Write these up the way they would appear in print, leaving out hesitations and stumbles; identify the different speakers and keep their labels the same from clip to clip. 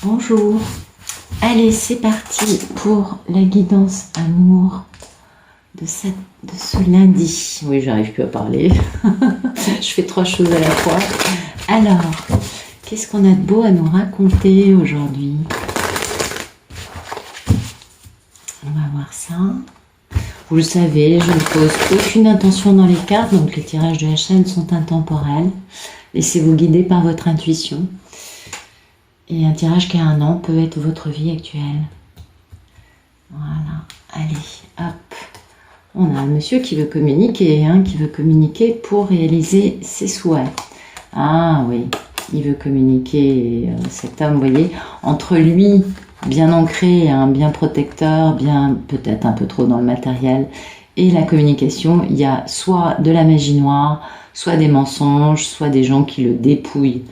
Speaker 1: Bonjour. Allez, c'est parti pour la guidance amour de ce lundi. Oui, j'arrive plus à parler. Je fais 3 choses à la fois. Alors, qu'est-ce qu'on a de beau à nous raconter aujourd'hui? On va voir ça. Vous le savez, je ne pose aucune intention dans les cartes, donc les tirages de la chaîne sont intemporels. Laissez-vous guider par votre intuition. Et un tirage qui a 1 an peut être votre vie actuelle. Voilà, allez, hop. On a un monsieur qui veut communiquer, pour réaliser ses souhaits. Ah oui, il veut communiquer, cet homme, vous voyez, entre lui, bien ancré, bien protecteur, bien peut-être un peu trop dans le matériel, et la communication, il y a soit de la magie noire, soit des mensonges, soit des gens qui le dépouillent.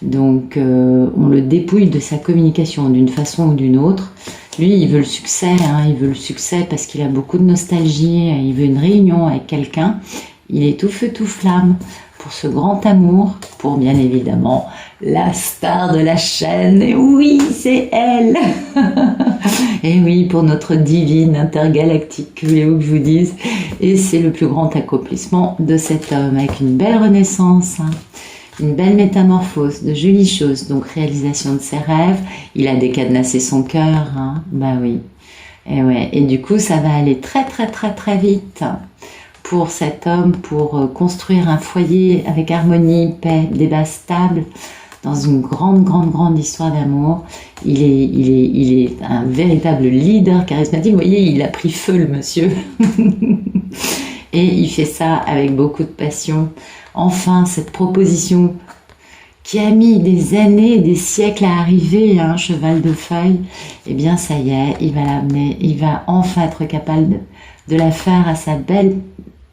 Speaker 1: Donc on le dépouille de sa communication d'une façon ou d'une autre. Lui, il veut le succès, il veut le succès parce qu'il a beaucoup de nostalgie, il veut une réunion avec quelqu'un. Il est tout feu tout flamme pour ce grand amour, pour bien évidemment la star de la chaîne. Et oui, c'est elle. Et oui, pour notre divine intergalactique, que voulez-vous que je vous dise. Et c'est le plus grand accomplissement de cet homme, avec une belle renaissance, une belle métamorphose, de jolies choses, donc réalisation de ses rêves. Il a décadenassé son cœur, bah oui. Et ouais, et du coup, ça va aller très très très très vite pour cet homme, pour construire un foyer avec harmonie, paix, des bases stables, dans une grande histoire d'amour. Il est un véritable leader charismatique. Vous voyez, il a pris feu, le monsieur. Et il fait ça avec beaucoup de passion. Enfin, cette proposition qui a mis des années, des siècles à arriver, cheval de feuille, eh bien ça y est, il va l'amener, il va enfin être capable de la faire à sa belle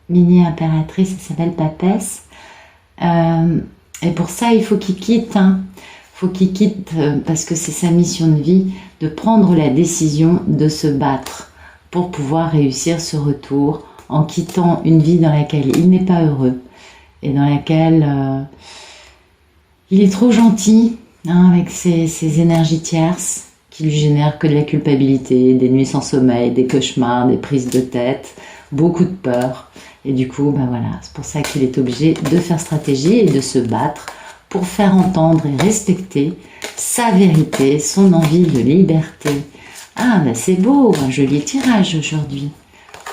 Speaker 1: mini-impératrice, à sa belle papesse. Et pour ça, il faut qu'il quitte, parce que c'est sa mission de vie, de prendre la décision de se battre pour pouvoir réussir ce retour en quittant une vie dans laquelle il n'est pas heureux, et dans laquelle il est trop gentil, avec ses énergies tierces qui lui génèrent que de la culpabilité, des nuits sans sommeil, des cauchemars, des prises de tête, beaucoup de peur. Et du coup, voilà, c'est pour ça qu'il est obligé de faire stratégie et de se battre pour faire entendre et respecter sa vérité, son envie de liberté. Ah, c'est beau, un joli tirage aujourd'hui.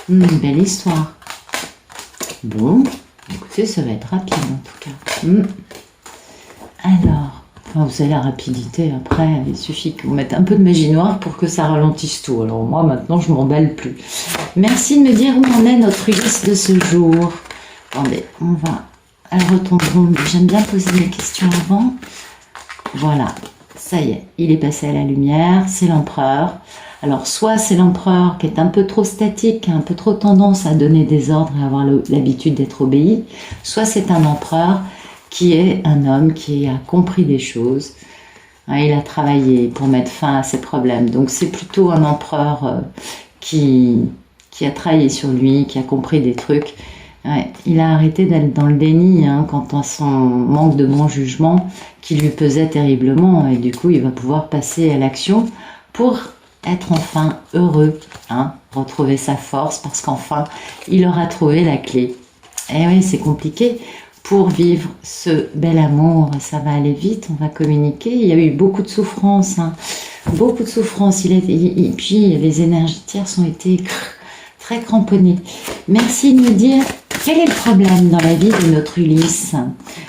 Speaker 1: Une belle histoire. Bon. Écoutez, ça va être rapide en tout cas. Alors, vous savez, la rapidité, après, il suffit que vous mettez un peu de magie noire pour que ça ralentisse tout. Alors moi, maintenant, je m'emballe plus. Merci de me dire où en est notre Ulysse de ce jour. Attendez, on va à la retourne ronde. J'aime bien poser mes questions avant. Voilà, ça y est, il est passé à la lumière, c'est l'empereur. Alors, soit c'est l'empereur qui est un peu trop statique, un peu trop tendance à donner des ordres et avoir l'habitude d'être obéi, soit c'est un empereur qui est un homme qui a compris des choses. Il a travaillé pour mettre fin à ses problèmes. Donc, c'est plutôt un empereur qui a travaillé sur lui, qui a compris des trucs. Il a arrêté d'être dans le déni quant à son manque de bon jugement qui lui pesait terriblement. Et du coup, il va pouvoir passer à l'action pour être enfin heureux, retrouver sa force, parce qu'enfin, il aura trouvé la clé. Et oui, c'est compliqué pour vivre ce bel amour, ça va aller vite, on va communiquer. Il y a eu beaucoup de souffrance, beaucoup de souffrance. Et puis, les énergies tierces ont été très cramponnées. Merci de me dire, quel est le problème dans la vie de notre Ulysse?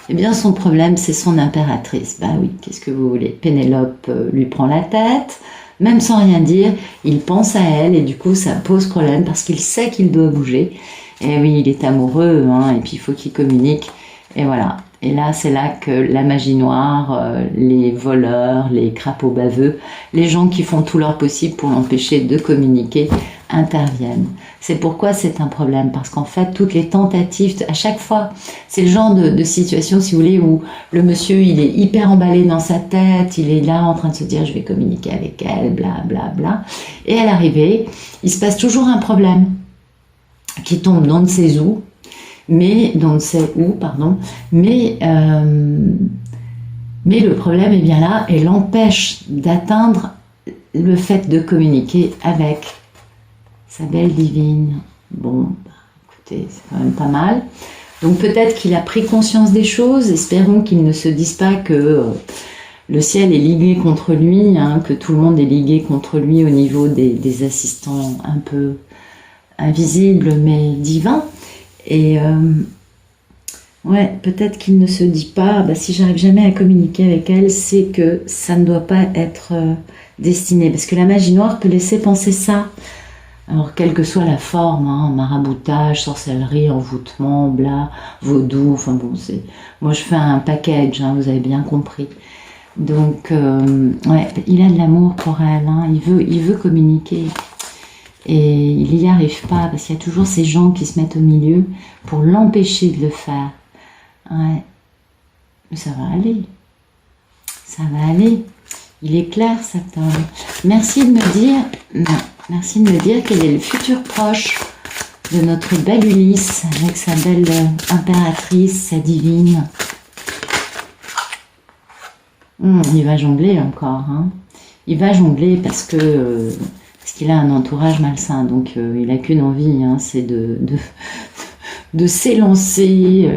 Speaker 1: Eh bien, son problème, c'est son impératrice. Bah oui, qu'est-ce que vous voulez? Pénélope lui prend la tête. Même sans rien dire, il pense à elle et du coup ça pose problème parce qu'il sait qu'il doit bouger. Et oui, il est amoureux, et puis il faut qu'il communique. Et voilà. Et là, c'est là que la magie noire, les voleurs, les crapauds baveux, les gens qui font tout leur possible pour l'empêcher de communiquer, interviennent. C'est pourquoi c'est un problème, parce qu'en fait, toutes les tentatives, à chaque fois, c'est le genre de situation, si vous voulez, où le monsieur, il est hyper emballé dans sa tête, il est là en train de se dire, je vais communiquer avec elle, bla bla bla. Et à l'arrivée, il se passe toujours un problème qui tombe dans ne sait où, mais Mais le problème est bien là et l'empêche d'atteindre le fait de communiquer avec sa belle divine. Bon, bah, écoutez, c'est quand même pas mal. Donc peut-être qu'il a pris conscience des choses. Espérons qu'il ne se dise pas que le ciel est ligué contre lui, hein, que tout le monde est ligué contre lui au niveau des assistants un peu invisibles mais divins. Et ouais, peut-être qu'il ne se dit pas, bah, si j'arrive jamais à communiquer avec elle, c'est que ça ne doit pas être destiné. Parce que la magie noire peut laisser penser ça. Alors, quelle que soit la forme, hein, maraboutage, sorcellerie, envoûtement, bla, vaudou, enfin bon, c'est... Moi, je fais un package, hein, vous avez bien compris. Donc, ouais, il a de l'amour pour elle, hein, il veut communiquer. Et il n'y arrive pas, parce qu'il y a toujours ces gens qui se mettent au milieu pour l'empêcher de le faire. Ouais, mais ça va aller. Ça va aller. Il est clair, cet homme. Merci de me dire... Non. Merci de me dire quel est le futur proche de notre belle Ulysse avec sa belle impératrice, sa divine. Il va jongler encore. Hein. Il va jongler parce qu'il a un entourage malsain. Donc il n'a qu'une envie, hein, c'est de s'élancer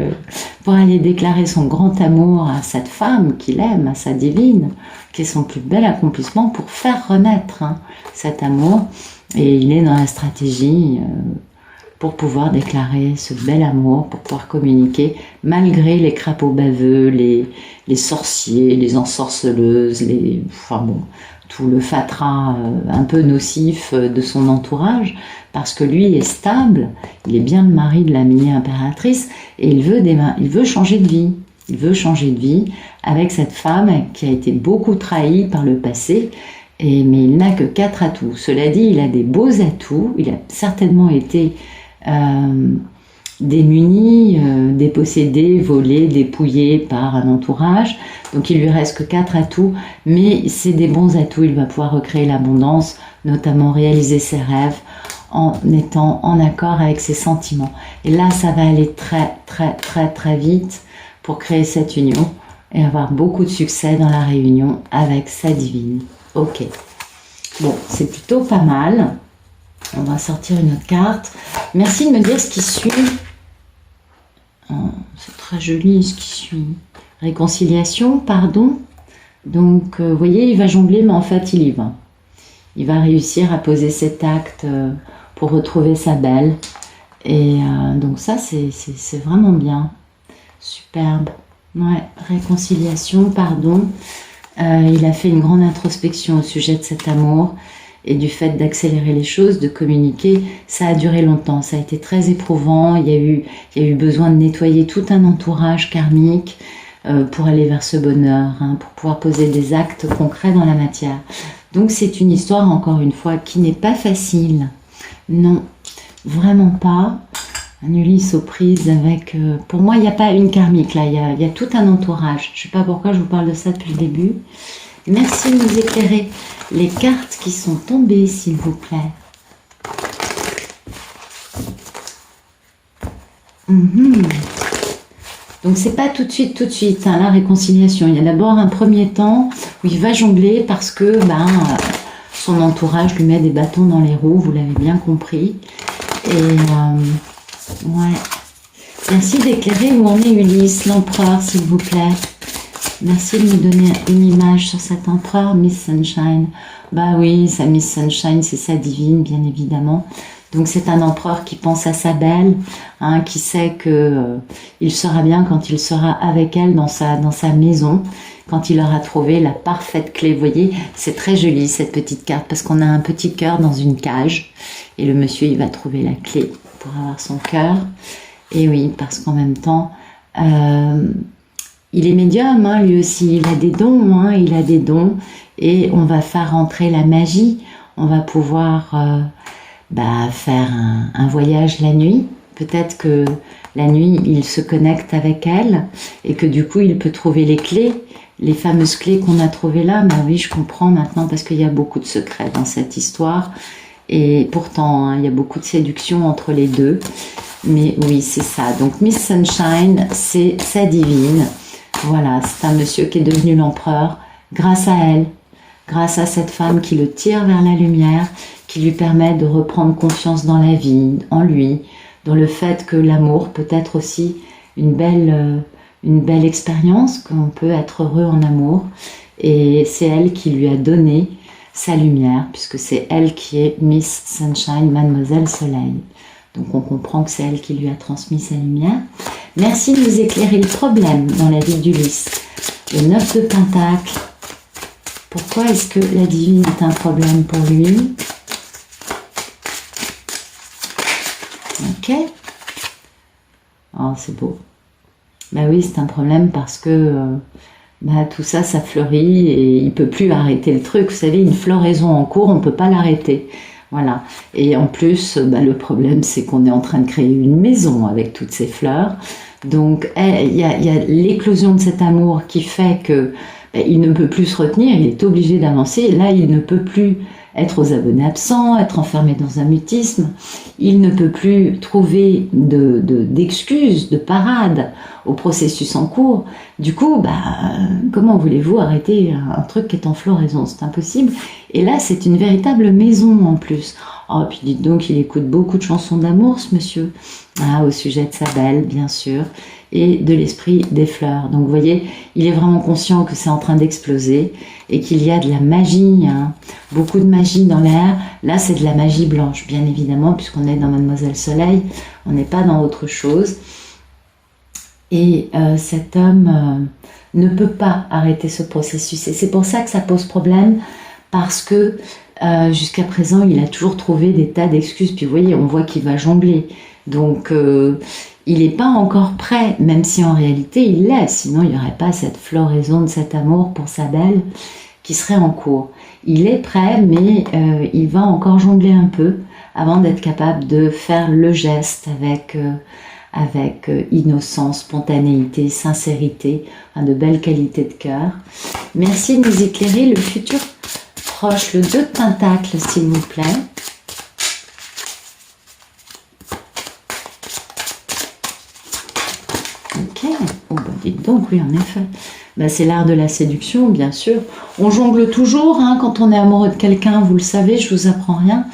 Speaker 1: pour aller déclarer son grand amour à cette femme qu'il aime, à sa divine, qui est son plus bel accomplissement pour faire renaître, hein, cet amour. Et il est dans la stratégie pour pouvoir déclarer ce bel amour, pour pouvoir communiquer, malgré les crapauds baveux, les sorciers, les ensorceleuses, enfin bon, tout le fatras un peu nocif de son entourage, parce que lui est stable, il est bien le mari de la mini-impératrice, et il veut changer de vie. Il veut changer de vie avec cette femme qui a été beaucoup trahie par le passé, mais il n'a que 4 atouts. Cela dit, il a des beaux atouts, il a certainement été démuni, dépossédé, volé, dépouillé par un entourage, donc il lui reste que 4 atouts, mais c'est des bons atouts, il va pouvoir recréer l'abondance, notamment réaliser ses rêves, en étant en accord avec ses sentiments. Et là, ça va aller très, très, très, très vite pour créer cette union et avoir beaucoup de succès dans la réunion avec sa divine. Ok. Bon, c'est plutôt pas mal. On va sortir une autre carte. Merci de me dire ce qui suit. Oh, c'est très joli ce qui suit. Réconciliation, pardon. Donc, vous voyez, il va jongler, mais en fait, il y va. Il va réussir à poser cet acte pour retrouver sa belle. Et donc ça, c'est vraiment bien. Superbe. Ouais, réconciliation, pardon. Il a fait une grande introspection au sujet de cet amour et du fait d'accélérer les choses, de communiquer. Ça a duré longtemps, ça a été très éprouvant. Il y a eu besoin de nettoyer tout un entourage karmique pour aller vers ce bonheur, hein, pour pouvoir poser des actes concrets dans la matière. Donc c'est une histoire, encore une fois, qui n'est pas facile. Non, vraiment pas. Un Ulysse aux prises avec... pour moi, il n'y a pas une karmique, là. Il y a tout un entourage. Je ne sais pas pourquoi je vous parle de ça depuis le début. Merci de nous éclairer les cartes qui sont tombées, s'il vous plaît. Donc, c'est pas tout de suite, hein, la réconciliation. Il y a d'abord un premier temps où il va jongler parce que son entourage lui met des bâtons dans les roues, vous l'avez bien compris. Et... ouais. Merci d'éclairer où en est Ulysse, l'empereur, s'il vous plaît. Merci de nous donner une image sur cet empereur, Miss Sunshine. Bah oui, sa Miss Sunshine, c'est sa divine, bien évidemment. Donc c'est un empereur qui pense à sa belle, hein, qui sait que il sera bien quand il sera avec elle dans sa maison, quand il aura trouvé la parfaite clé. Vous voyez, c'est très joli cette petite carte, parce qu'on a un petit cœur dans une cage, et le monsieur, il va trouver la clé pour avoir son cœur. Et oui, parce qu'en même temps, il est médium, hein, lui aussi, il a des dons, hein, et on va faire rentrer la magie, on va pouvoir faire un voyage la nuit. Peut-être que la nuit, il se connecte avec elle, et que du coup, il peut trouver les clés, les fameuses clés qu'on a trouvées là. Ben oui, je comprends maintenant, parce qu'il y a beaucoup de secrets dans cette histoire. Et pourtant, hein, il y a beaucoup de séduction entre les deux. Mais oui, c'est ça. Donc, Miss Sunshine, c'est sa divine. Voilà, c'est un monsieur qui est devenu l'empereur grâce à elle, grâce à cette femme qui le tire vers la lumière, qui lui permet de reprendre confiance dans la vie, en lui, dans le fait que l'amour peut être aussi une belle expérience, qu'on peut être heureux en amour. Et c'est elle qui lui a donné sa lumière, puisque c'est elle qui est Miss Sunshine, Mademoiselle Soleil. Donc on comprend que c'est elle qui lui a transmis sa lumière. Merci de nous éclairer le problème dans la vie d'Ulysse. Le 9 de Pentacle. Pourquoi est-ce que la divine est un problème pour lui? Ok. Oh, c'est beau. Ben oui, c'est un problème parce que tout ça, ça fleurit et il ne peut plus arrêter le truc. Vous savez, une floraison en cours, on ne peut pas l'arrêter. Voilà. Et en plus, le problème, c'est qu'on est en train de créer une maison avec toutes ces fleurs. Donc, il y a l'éclosion de cet amour qui fait que il ne peut plus se retenir, il est obligé d'avancer. Là, il ne peut plus être aux abonnés absents, être enfermé dans un mutisme. Il ne peut plus trouver d'excuses, de parade au processus en cours. Du coup, comment voulez-vous arrêter un truc qui est en floraison? C'est impossible. Et là, c'est une véritable maison en plus. Oh, puis dites donc, il écoute beaucoup de chansons d'amour, ce monsieur. Au sujet de sa belle, bien sûr, et de l'esprit des fleurs. Donc, vous voyez, il est vraiment conscient que c'est en train d'exploser et qu'il y a de la magie, beaucoup de magie dans l'air. Là, c'est de la magie blanche, bien évidemment, puisqu'on est dans Mademoiselle Soleil, on n'est pas dans autre chose. Et cet homme ne peut pas arrêter ce processus. Et c'est pour ça que ça pose problème, parce que jusqu'à présent, il a toujours trouvé des tas d'excuses. Puis vous voyez, on voit qu'il va jongler. Donc, il n'est pas encore prêt, même si en réalité, il l'est. Sinon, il n'y aurait pas cette floraison de cet amour pour sa belle qui serait en cours. Il est prêt, mais il va encore jongler un peu avant d'être capable de faire le geste avec innocence, spontanéité, sincérité, de belles qualités de cœur. Merci de nous éclairer le futur proche, le 2 de Pentacle, s'il vous plaît. Ok, dites donc, oui, en effet. C'est l'art de la séduction, bien sûr. On jongle toujours, quand on est amoureux de quelqu'un, vous le savez, je vous apprends rien.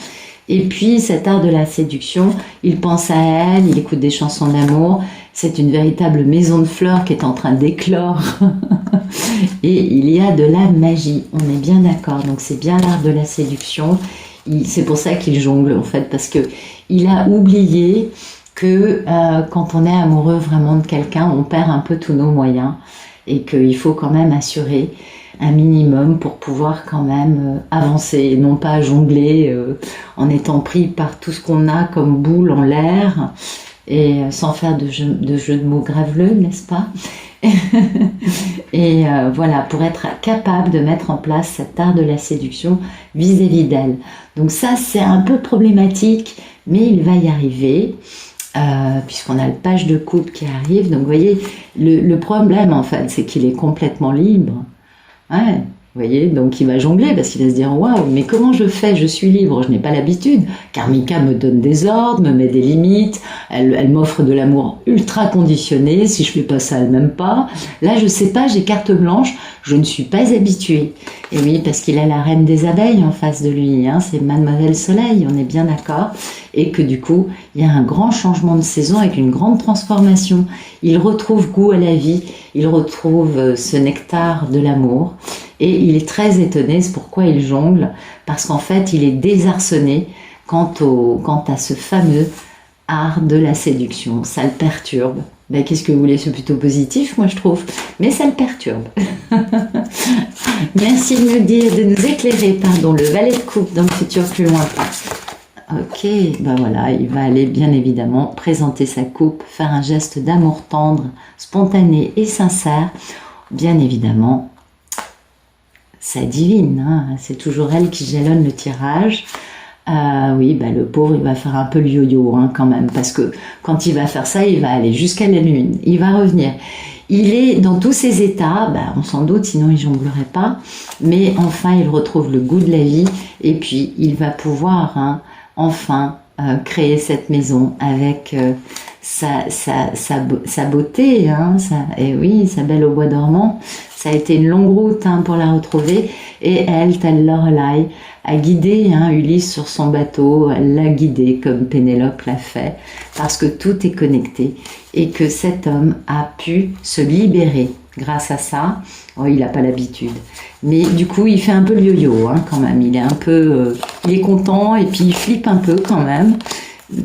Speaker 1: Et puis, cet art de la séduction, il pense à elle, il écoute des chansons d'amour. C'est une véritable maison de fleurs qui est en train d'éclore. Et il y a de la magie, on est bien d'accord. Donc, c'est bien l'art de la séduction. C'est pour ça qu'il jongle, en fait, parce que il a oublié que quand on est amoureux vraiment de quelqu'un, on perd un peu tous nos moyens et qu'il faut quand même assurer un minimum pour pouvoir quand même avancer et non pas jongler en étant pris par tout ce qu'on a comme boule en l'air et sans faire de jeu de mots graveleux, n'est-ce pas? Et voilà, pour être capable de mettre en place cet art de la séduction vis-à-vis d'elle. Donc ça, c'est un peu problématique, mais il va y arriver. Puisqu'on a le page de coupe qui arrive. Donc vous voyez, le problème en fait, c'est qu'il est complètement libre. Ouais, vous voyez, donc il va jongler parce qu'il va se dire waouh, mais comment je fais? Je suis libre, je n'ai pas l'habitude. Karmika me donne des ordres, me met des limites, elle m'offre de l'amour ultra conditionné. Si je fais pas ça, elle m'aime pas. Là, je sais pas, j'ai carte blanche, je ne suis pas habituée. Et oui, parce qu'il a la reine des abeilles en face de lui, c'est Mademoiselle Soleil, on est bien d'accord. Et que du coup, il y a un grand changement de saison avec une grande transformation. Il retrouve goût à la vie, il retrouve ce nectar de l'amour. Et il est très étonné, c'est pourquoi il jongle, parce qu'en fait, il est désarçonné quant à ce fameux art de la séduction. Ça le perturbe. Qu'est-ce que vous voulez, c'est plutôt positif, moi je trouve, mais ça le perturbe. Merci de nous éclairer, le valet de coupe dans le futur plus lointain. Ok, voilà, il va aller bien évidemment présenter sa coupe, faire un geste d'amour tendre, spontané et sincère. Bien évidemment, sa divine, c'est toujours elle qui jalonne le tirage. Le pauvre, il va faire un peu le yo-yo quand même, parce que quand il va faire ça, il va aller jusqu'à la lune, il va revenir. Il est dans tous ses états, on s'en doute, sinon il jonglerait pas, mais enfin il retrouve le goût de la vie, et puis il va pouvoir enfin créer cette maison avec sa beauté, hein, et oui, sa belle au bois dormant. Ça a été une longue route hein, pour la retrouver. Et elle, telle Lorelai, a guidé hein, Ulysse sur son bateau. Elle l'a guidé comme Pénélope l'a fait, parce que tout est connecté et que cet homme a pu se libérer grâce à ça. Oh, il n'a pas l'habitude. Mais du coup, il fait un peu le yo-yo hein, quand même. Il est un peu, il est content et puis il flippe un peu quand même.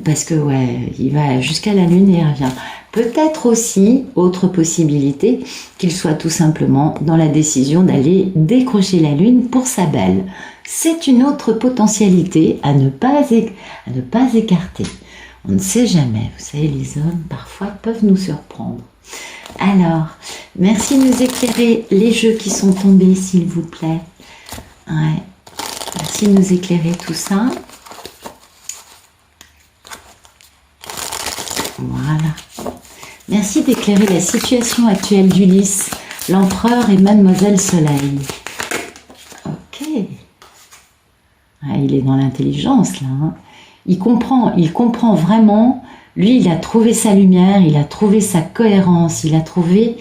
Speaker 1: Parce que ouais, il va jusqu'à la lune et il revient. Peut-être aussi, autre possibilité, qu'il soit tout simplement dans la décision d'aller décrocher la lune pour sa belle. C'est une autre potentialité à ne pas écarter. On ne sait jamais. Vous savez, les hommes, parfois, peuvent nous surprendre. Alors, merci de nous éclairer les jeux qui sont tombés, s'il vous plaît. Ouais. Merci de nous éclairer tout ça. Voilà. Merci d'éclairer la situation actuelle d'Ulysse, l'empereur et Mademoiselle Soleil. Ok. Ah, il est dans l'intelligence là. Hein. Il comprend vraiment. Lui, il a trouvé sa lumière, il a trouvé sa cohérence, il a trouvé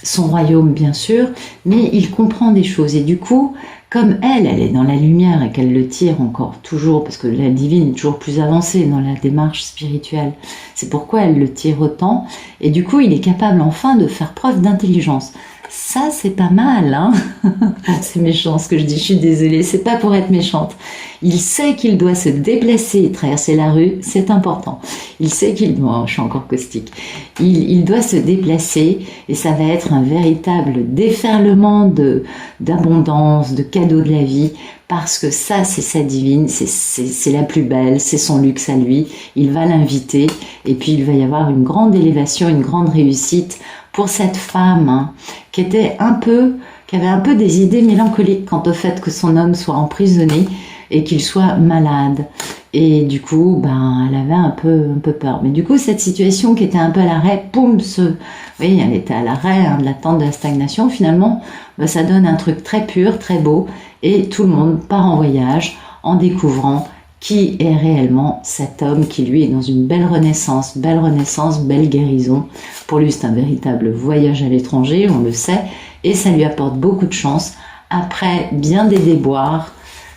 Speaker 1: son royaume bien sûr, mais il comprend des choses. Et du coup, comme elle est dans la lumière et qu'elle le tire encore toujours, parce que la divine est toujours plus avancée dans la démarche spirituelle, c'est pourquoi elle le tire autant, et du coup il est capable enfin de faire preuve d'intelligence. Ça c'est pas mal, hein. C'est méchant ce que je dis, je suis désolée, c'est pas pour être méchante. Il sait qu'il doit se déplacer et traverser la rue, c'est important. Il sait qu'il doit, je suis encore caustique, il doit se déplacer et ça va être un véritable déferlement d'abondance, de cadeaux de la vie, parce que ça c'est sa divine, c'est la plus belle, c'est son luxe à lui, il va l'inviter et puis il va y avoir une grande élévation, une grande réussite pour cette femme hein, qui avait un peu des idées mélancoliques quant au fait que son homme soit emprisonné et qu'il soit malade. Et du coup, ben, elle avait un peu peur. Mais du coup, cette situation qui était un peu à l'arrêt, poum, oui, elle était à l'arrêt hein, de l'attente de la stagnation. Finalement, ben, ça donne un truc très pur, très beau. Et tout le monde part en voyage en découvrant qui est réellement cet homme qui, lui, est dans une belle renaissance, belle guérison. Pour lui, c'est un véritable voyage à l'étranger, on le sait. Et ça lui apporte beaucoup de chance. Après bien des déboires,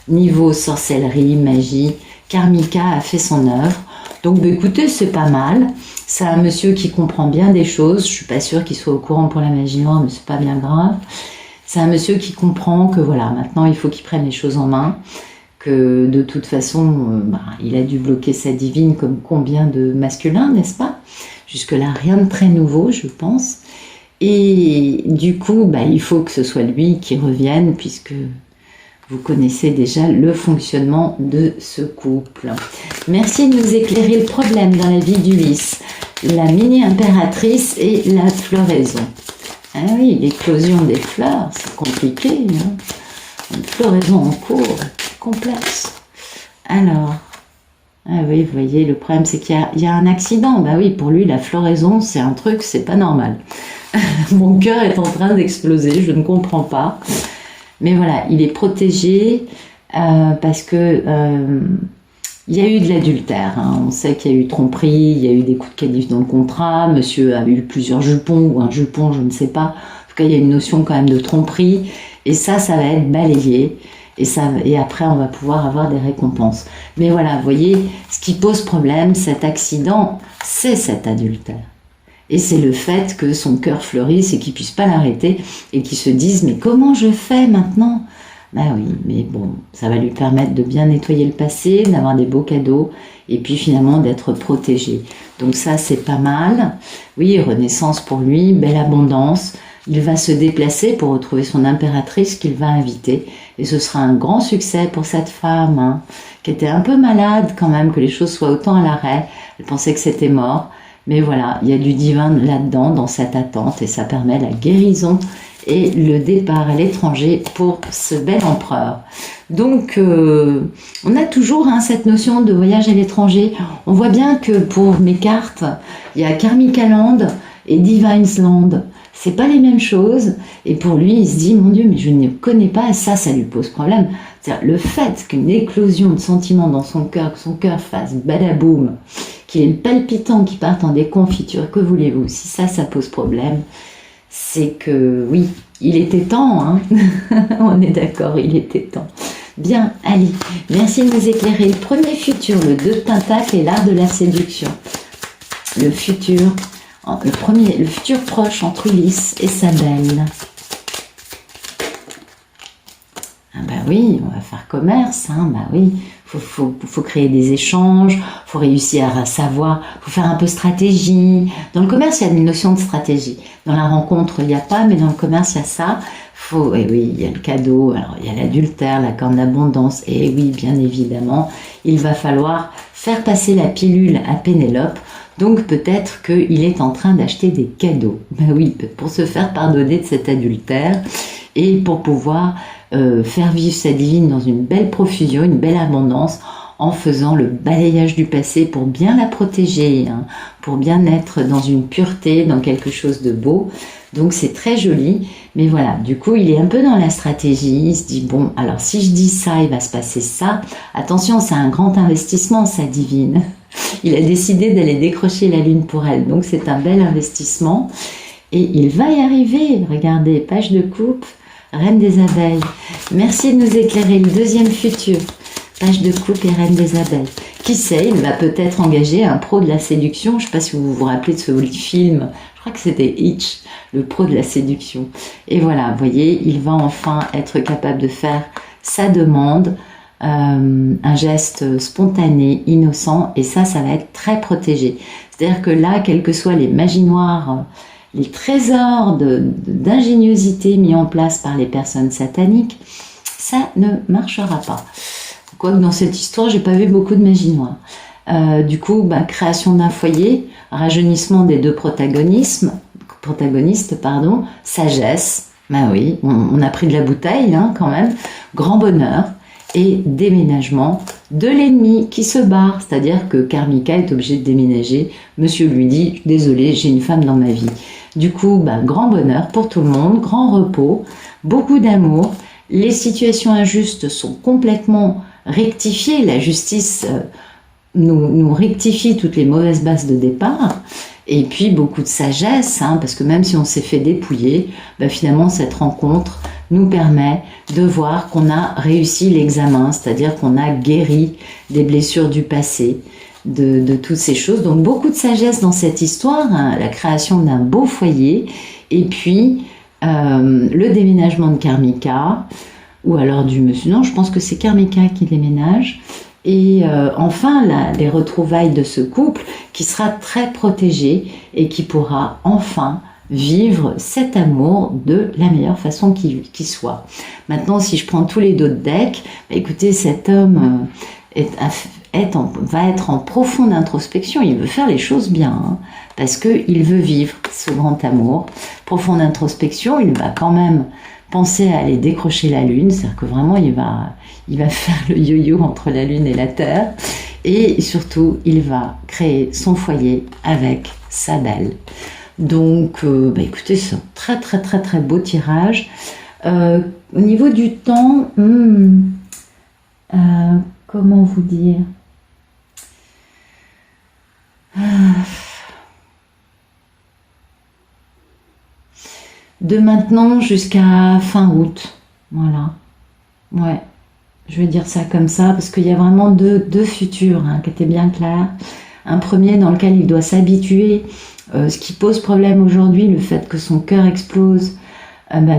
Speaker 1: niveau sorcellerie, magie, Karmika a fait son œuvre. Donc bah, écoutez, c'est pas mal. C'est un monsieur qui comprend bien des choses. Je suis pas sûre qu'il soit au courant pour la magie noire, mais c'est pas bien grave. C'est un monsieur qui comprend que voilà, maintenant il faut qu'il prenne les choses en main. Que de toute façon, il a dû bloquer sa divine comme combien de masculins, n'est-ce pas? Jusque-là, rien de très nouveau, je pense. Et du coup, il faut que ce soit lui qui revienne, puisque vous connaissez déjà le fonctionnement de ce couple. Merci de nous éclairer le problème dans la vie d'Ulysse, la mini-impératrice et la floraison. Ah oui, l'éclosion des fleurs, c'est compliqué. Hein, une floraison en cours, complexe. Alors, ah oui, vous voyez, le problème c'est qu'il y a un accident. Bah oui, pour lui, la floraison, c'est un truc, c'est pas normal. Mon cœur est en train d'exploser, je ne comprends pas. Mais voilà, il est protégé parce que il y a eu de l'adultère. Hein. On sait qu'il y a eu tromperie, il y a eu des coups de canif dans le contrat. Monsieur a eu plusieurs jupons ou un jupon, je ne sais pas. En tout cas, il y a une notion quand même de tromperie. Et ça va être balayé. Et après, on va pouvoir avoir des récompenses. Mais voilà, vous voyez, ce qui pose problème, cet accident, c'est cet adultère. Et c'est le fait que son cœur fleurisse et qu'il ne puisse pas l'arrêter et qu'il se dise « Mais comment je fais maintenant ?» Ben oui, mais bon, ça va lui permettre de bien nettoyer le passé, d'avoir des beaux cadeaux et puis finalement d'être protégé. Donc ça, c'est pas mal. Oui, renaissance pour lui, belle abondance. Il va se déplacer pour retrouver son impératrice qu'il va inviter. Et ce sera un grand succès pour cette femme, hein, qui était un peu malade quand même, que les choses soient autant à l'arrêt. Elle pensait que c'était mort. Mais voilà, il y a du divin là-dedans, dans cette attente, et ça permet la guérison et le départ à l'étranger pour ce bel empereur. Donc, on a toujours cette notion de voyage à l'étranger. On voit bien que pour mes cartes, il y a Karmika Land et Divine's Land. C'est pas les mêmes choses. Et pour lui, il se dit, mon Dieu, mais je ne connais pas, et ça lui pose problème. C'est-à-dire le fait qu'une éclosion de sentiments dans son cœur, que son cœur fasse badaboum, qu'il ait le palpitant qui parte en déconfiture, que voulez-vous? Si ça pose problème, c'est que oui, il était temps, hein. On est d'accord, il était temps. Bien, allez, merci de nous éclairer. Le premier futur, le 2 de Pentacle et l'art de la séduction. Le futur, le futur proche entre Ulysse et sa belle. Ah bah oui, on va faire commerce, hein, bah oui, faut créer des échanges, faut réussir à savoir, faut faire un peu stratégie. Dans le commerce, il y a une notion de stratégie. Dans la rencontre, il n'y a pas, mais dans le commerce, il y a ça. Et oui, il y a le cadeau, alors il y a l'adultère, la corne d'abondance, et oui, bien évidemment, il va falloir faire passer la pilule à Pénélope. Donc peut-être qu'il est en train d'acheter des cadeaux. Ben oui, pour se faire pardonner de cet adultère et pour pouvoir faire vivre sa divine dans une belle profusion, une belle abondance, en faisant le balayage du passé pour bien la protéger, hein, pour bien être dans une pureté, dans quelque chose de beau. Donc c'est très joli, mais voilà, du coup il est un peu dans la stratégie, il se dit bon, alors si je dis ça, il va se passer ça. Attention, c'est un grand investissement, sa divine. Il a décidé d'aller décrocher la lune pour elle, donc c'est un bel investissement. Et il va y arriver, regardez, page de coupe, reine des abeilles. Merci de nous éclairer le deuxième futur. Page de coupe et reine des abeilles. Qui sait, il va peut-être engager un pro de la séduction. Je ne sais pas si vous vous rappelez de ce film, je crois que c'était Hitch, le pro de la séduction. Et voilà, vous voyez, il va enfin être capable de faire sa demande, un geste spontané, innocent, et ça va être très protégé. C'est-à-dire que là, quelles que soient les magies noires, les trésors d'ingéniosité mis en place par les personnes sataniques, ça ne marchera pas. Quoique dans cette histoire, j'ai pas vu beaucoup de magie noire. Du coup, création d'un foyer, rajeunissement des deux protagonistes, sagesse, oui, on a pris de la bouteille hein, quand même, grand bonheur, et déménagement de l'ennemi qui se barre, c'est-à-dire que Karmika est obligé de déménager. Monsieur lui dit, désolé, j'ai une femme dans ma vie. Du coup, grand bonheur pour tout le monde, grand repos, beaucoup d'amour. Les situations injustes sont complètement rectifiées. La justice nous rectifie toutes les mauvaises bases de départ. Et puis beaucoup de sagesse, hein, parce que même si on s'est fait dépouiller, finalement cette rencontre nous permet de voir qu'on a réussi l'examen, c'est-à-dire qu'on a guéri des blessures du passé, de toutes ces choses. Donc beaucoup de sagesse dans cette histoire, hein, la création d'un beau foyer, et puis le déménagement de Karmika, ou alors du monsieur, non, je pense que c'est Karmika qui déménage, et enfin les retrouvailles de ce couple qui sera très protégé et qui pourra enfin vivre cet amour de la meilleure façon qui soit. Maintenant, si je prends tous les deux de deck, écoutez, cet homme va être en profonde introspection, il veut faire les choses bien, hein, parce qu'il veut vivre ce grand amour. Profonde introspection, il va quand même penser à aller décrocher la lune, c'est-à-dire que vraiment il va faire le yo-yo entre la lune et la terre, et surtout il va créer son foyer avec sa belle. Donc écoutez, c'est un très très très très beau tirage. Au niveau du temps, comment vous dire, de maintenant jusqu'à fin août, voilà. Ouais, je vais dire ça comme ça parce qu'il y a vraiment deux futurs hein, qui étaient bien clairs. Un premier dans lequel il doit s'habituer, ce qui pose problème aujourd'hui, le fait que son cœur explose.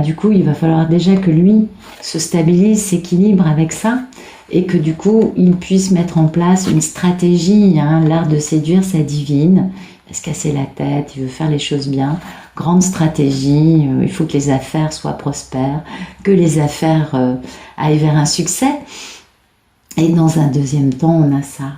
Speaker 1: Du coup, il va falloir déjà que lui se stabilise, s'équilibre avec ça, et que du coup, il puisse mettre en place une stratégie, hein, l'art de séduire sa divine. Il va se casser la tête, il veut faire les choses bien. Grande stratégie, il faut que les affaires soient prospères, que les affaires aillent vers un succès. Et dans un deuxième temps, on a ça.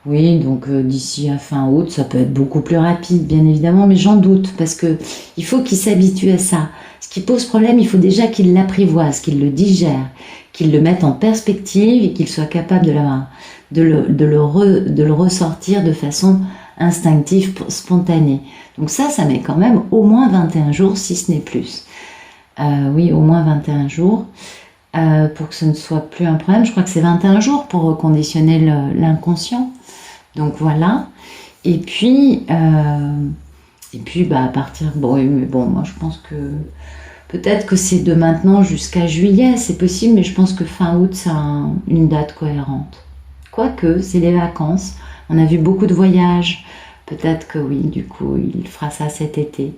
Speaker 1: Oui, donc d'ici à fin août, ça peut être beaucoup plus rapide, bien évidemment, mais j'en doute, parce que il faut qu'il s'habitue à ça. Ce qui pose problème, il faut déjà qu'il l'apprivoise, qu'il le digère, qu'il le mette en perspective et qu'il soit capable de le ressortir de façon instinctive, spontanée. Donc ça met quand même au moins 21 jours, si ce n'est plus. Oui, au moins 21 jours. Pour que ce ne soit plus un problème. Je crois que c'est 21 jours pour reconditionner l'inconscient. Donc voilà. Et puis, bah, à partir... Bon, oui, mais bon, moi je pense que peut-être que c'est de maintenant jusqu'à juillet, c'est possible, mais je pense que fin août, c'est une date cohérente. Quoique, c'est les vacances. On a vu beaucoup de voyages. Peut-être que oui, du coup, il fera ça cet été,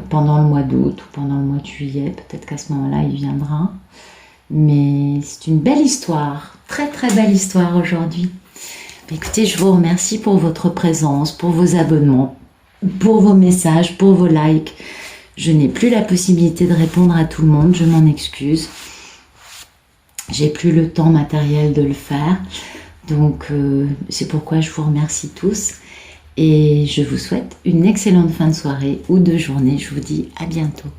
Speaker 1: pendant le mois d'août ou pendant le mois de juillet. Peut-être qu'à ce moment-là, il viendra. Mais c'est une belle histoire, très très belle histoire aujourd'hui. Écoutez, je vous remercie pour votre présence, pour vos abonnements, pour vos messages, pour vos likes. Je n'ai plus la possibilité de répondre à tout le monde, je m'en excuse. J'ai plus le temps matériel de le faire. Donc c'est pourquoi je vous remercie tous. Et je vous souhaite une excellente fin de soirée ou de journée. Je vous dis à bientôt.